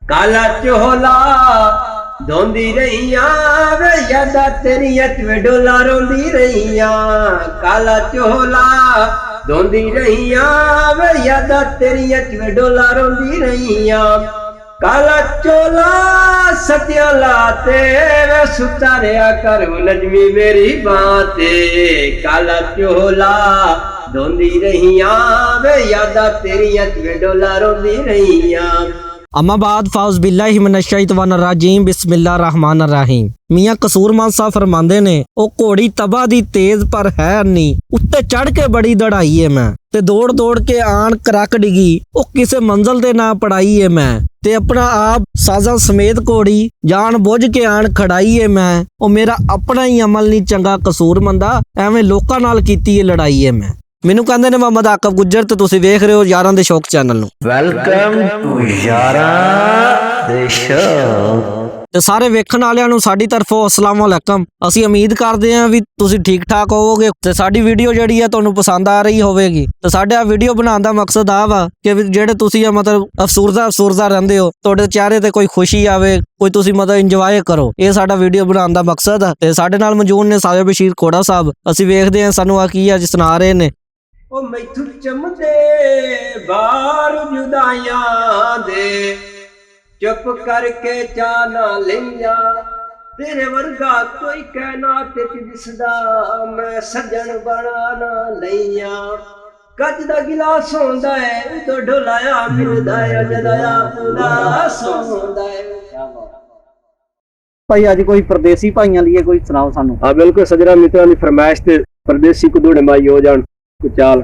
काला चोला धोंदी रहिया वे यादा तेरिया च डोला रोंदी रहिया। काला चोला धोंदी रहिया वे यादा तेरिया च डोला रोंदी रहिया। काला चोला सत्या लाते वे सुतारिया कर नजमी मेरी बाते। काला चोला धोंदी रहिया वे यादा तेरिया च डोला रोंदी रहिया। अम्माबाद फाउज बिल्लाहि मिनश्शैतानिर्रजीम बिस्मिल्लाहिर्रहमानिर्रहीम। मियाँ कसूर मान साहब फरमांदे ने ओ घोड़ी तबा दी तेज पर है नी, उत्ते चढ़ के बड़ी दड़ाई है मैं ते दौड़ दौड़ के आन करक डिगी ओ किसे मंजिल दे ना पड़ाई है मैं ते अपना आप साजा समेत घोड़ी जान बुझ के आन खड़ाई है मैं। ओ मेरा अपना ही अमल नहीं चंगा कसूर मंदा एवें लोकां नाल कीती है लड़ाई है मैं। ਮੈਨੂੰ ਕਹਿੰਦੇ ਨੇ ਮੁਹੰਮਦ ਆਕਬ ਗੁੱਜਰ ਤੇ ਤੁਸੀਂ ਵੇਖ ਰਹੇ ਹੋ ਯਾਰਾਂ ਦੇ ਸ਼ੌਕ ਚੈਨਲ ਨੂੰ। ਵੈਲਕਮ ਟੂ ਯਾਰਾਂ ਦੇ ਸ਼ੌਕ। ਤੇ ਸਾਰੇ ਵੇਖਣ ਵਾਲਿਆਂ ਨੂੰ ਸਾਡੀ ਤਰਫੋਂ ਅਸਲਾਮ ਵਾਲੇਕਮ। ਅਸੀਂ ਉਮੀਦ ਕਰਦੇ ਹਾਂ ਵੀ ਤੁਸੀਂ ਠੀਕ ਠਾਕ ਹੋਵੋਗੇ ਤੇ ਸਾਡੀ ਵੀਡੀਓ ਜਿਹੜੀ ਹੈ ਤੁਹਾਨੂੰ ਪਸੰਦ ਆ ਰਹੀ ਹੋਵੇਗੀ। ਤੇ ਸਾਡਾ ਵੀਡੀਓ ਬਣਾਉਣ ਦਾ ਮਕਸਦ ਆ ਵਾ ਕਿ ਜਿਹੜੇ ਤੁਸੀਂ ਮਤਲਬ ਅਫਸੂਰਦਾ ਰਹਿੰਦੇ ਹੋ, ਤੁਹਾਡੇ ਚਿਹਰੇ ਤੇ ਕੋਈ ਖੁਸ਼ੀ ਆਵੇ, ਕੋਈ ਤੁਸੀਂ ਮਤਲਬ ਇੰਜੋਏ ਕਰੋ, ਇਹ ਸਾਡਾ ਵੀਡੀਓ ਬਣਾਉਣ ਦਾ ਮਕਸਦ ਹੈ। ਤੇ ਸਾਡੇ ਨਾਲ ਮੌਜੂਦ ਨੇ ਸਾਜਦ ਬਸ਼ੀਰ ਕੋੜਾ ਸਾਹਿਬ। ਅਸੀਂ ਵੇਖਦੇ ਹਾਂ ਸਾਨੂੰ ਆ ਕੀ ਅੱਜ ਸੁਣਾ ਰਹੇ ਨੇ। ओ मैथू चमदे बार जुदाइयां दे चुप करके चा ना लिया। तेरे वर्गा कोई कायनात च दिसदा मैं सजन बना ना लिया। कच दा गिलास होंदा है उदो ढोलाया मिलदा है जदाया पूरा सोंदा है। भाई अज कोई परदेसी भाइयों लिए कोई सुनाओ सानू। हाँ बिल्कुल सजरा मित्रों की फरमाइश ते परदेसी को दौड़े माई हो जान चाल।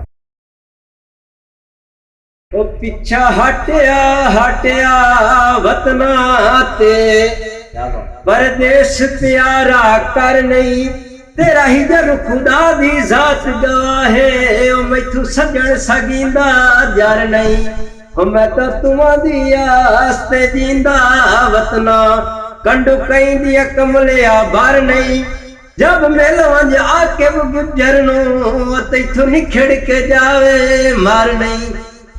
ओ पिछा हटिया हटिया वतना ते परदेश प्यारा कर नहीं। तेरा ही दर खुदा दी जात गवाहे ओ मैथू सजन सगींदा जार नहीं। ओ मैं तो तुमा दी आस्ते जींदा वतना कंडू कई दिया कमलिया बार नहीं। जब मेलवंज आके गुजर नो तैथों निखड़ के जावे मार नहीं।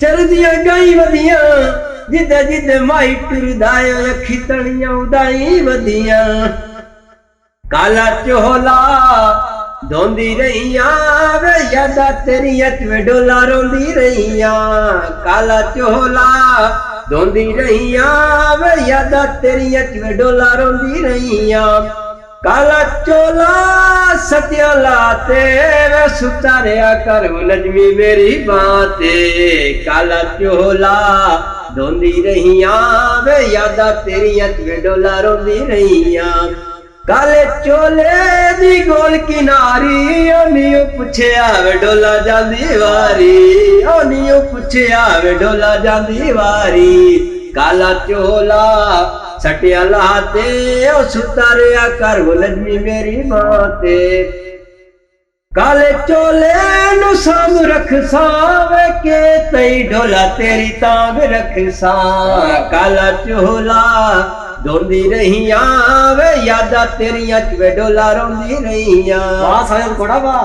चल दिया गई वदिया जिदे जिदे माई टुरदाए अखी तलियां उदाई वदिया। काला चोला धोंदी रहिया वे यादा तेरिया च डोला रोंदी रहिया। काला चोला धोंदी रहिया वे यादा तेरिया च डोला रोंदी रहिया। काला चोला सत्या लाते वे सुतारिया कर नजमी मेरी बाते। काला चोला धोंदी रहिया वे यादा तेरिया च डोला रोंदी रहिया। काले चोले दी गोल किनारी ओनियो पुछया वे डोला जांदी वारी। ओनियो पुछया वे डोला जांदी वारी। काला चोला सटिया लाते ओ सुतारिया कर नजमी मेरी बाते। काले चोले नु साम रख सावे के तई ढोला तेरी तांग रख सा। काला चोला धोंदी रहिया वे यादा तेरिया च डोला रोंदी रहिया। वाह साजद कोड़ा वाह।